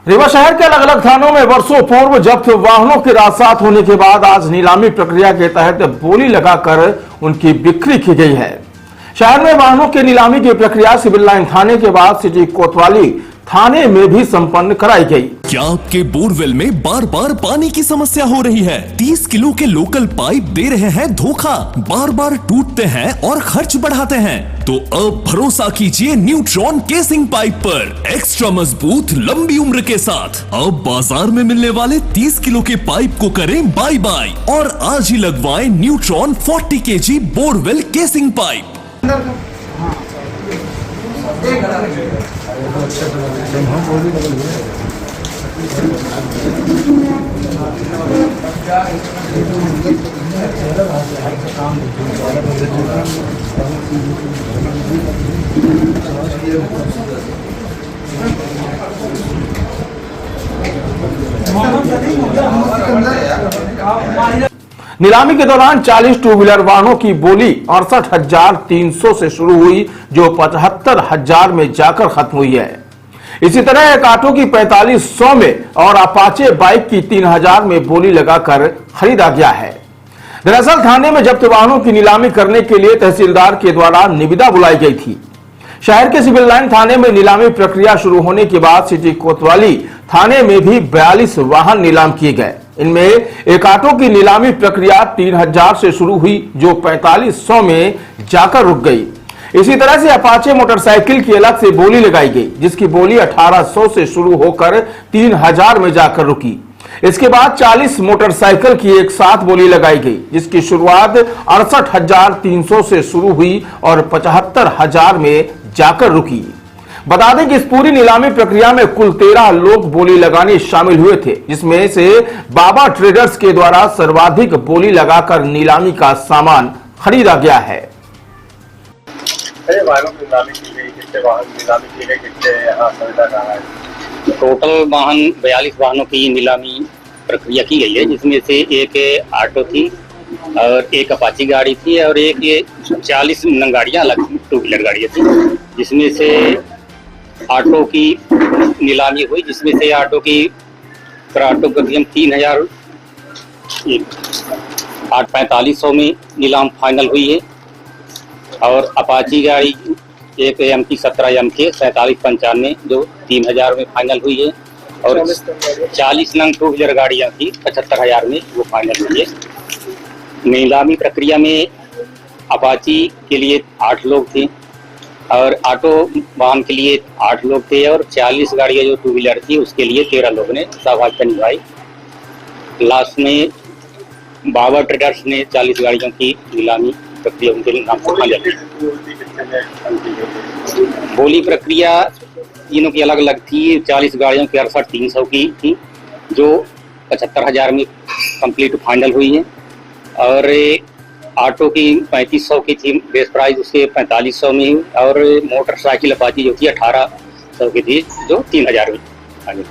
रीवा शहर के अलग अलग थानों में वर्षों पूर्व जब्त वाहनों के राजसात होने के बाद आज नीलामी प्रक्रिया के तहत बोली लगाकर उनकी बिक्री की गई है। शहर में वाहनों के नीलामी की प्रक्रिया सिविल लाइन थाने के बाद सिटी कोतवाली थाने में भी संपन्न कराई गई। क्या आपके बोरवेल में बार बार पानी की समस्या हो रही है? 30 किलो के लोकल पाइप दे रहे हैं धोखा, बार बार टूटते हैं और खर्च बढ़ाते हैं? तो अब भरोसा कीजिए न्यूट्रॉन केसिंग पाइप पर। एक्स्ट्रा मजबूत लंबी उम्र के साथ अब बाजार में मिलने वाले 30 किलो के पाइप को करें बाय बाय और आज ही लगवाएं neutron 40 kg borewell casing pipe. नीलामी के दौरान 40 टू व्हीलर वाहनों की बोली 68,300 से शुरू हुई, जो 75,000 में जाकर खत्म हुई है। इसी तरह एक ऑटो की 4500 में और अपाचे बाइक की 3000 में बोली लगाकर खरीदा गया है। दरअसल थाने में जब्त वाहनों की नीलामी करने के लिए तहसीलदार के द्वारा निविदा बुलाई गई थी। शहर के सिविल लाइन थाने में नीलामी प्रक्रिया शुरू होने के बाद सिटी कोतवाली थाने में भी 42 वाहन नीलाम किए गए। इनमें एक ऑटो की नीलामी प्रक्रिया 3000 से शुरू हुई, जो 4500 में जाकर रुक गई। इसी तरह से अपाचे मोटरसाइकिल की अलग से बोली लगाई गई, जिसकी बोली 1800 से शुरू होकर 3000 में जाकर रुकी। इसके बाद 40 मोटरसाइकिल की एक साथ बोली लगाई गई, जिसकी शुरुआत 68,300 से शुरू हुई और 75,000 में जाकर रुकी। बता दें कि इस पूरी नीलामी प्रक्रिया में कुल 13 लोग बोली लगाने शामिल हुए थे, जिसमें से बाबा ट्रेडर्स के द्वारा सर्वाधिक बोली लगाकर नीलामी का सामान खरीदा गया है। टोटल वाहन 42 वाहनों की नीलामी प्रक्रिया की गई है, जिसमें से एक ऑटो थी और एक अपाची गाड़ी थी और एक 40 गाड़ियां अलग टू व्हीलर गाड़ियां थी, जिसमें से ऑटो की नीलामी हुई, जिसमें से ऑटो की करीब 3000 4500 में नीलाम फाइनल हुई है और अपाची गाड़ी एक MT 17 MK 4795 जो 3000 में फाइनल हुई है और 40 नंग टू व्हीलर गाड़ियाँ थी 75,000 में वो फाइनल हुई है। नीलामी प्रक्रिया में अपाची के लिए 8 लोग थे और ऑटो वाहन के लिए 8 लोग थे और 40 गाड़ियाँ जो टू व्हीलर थी उसके लिए 13 लोगों ने सहभागिता निभाई। लास्ट में बाबा ट्रेडर्स ने 40 गाड़ियों की नीलामी प्रक्रिया उनके नाम से फाइनल की। बोली प्रक्रिया तीनों की अलग अलग थी। 40 गाड़ियों की 68,300 की थी, जो 75,000 में कंप्लीट फाइनल हुई है और ऑटो की 3500 की थी बेस प्राइस, उसके 4500 में हुई और मोटरसाइकिल अपाची जो थी 1800 की थी, जो 3000 में।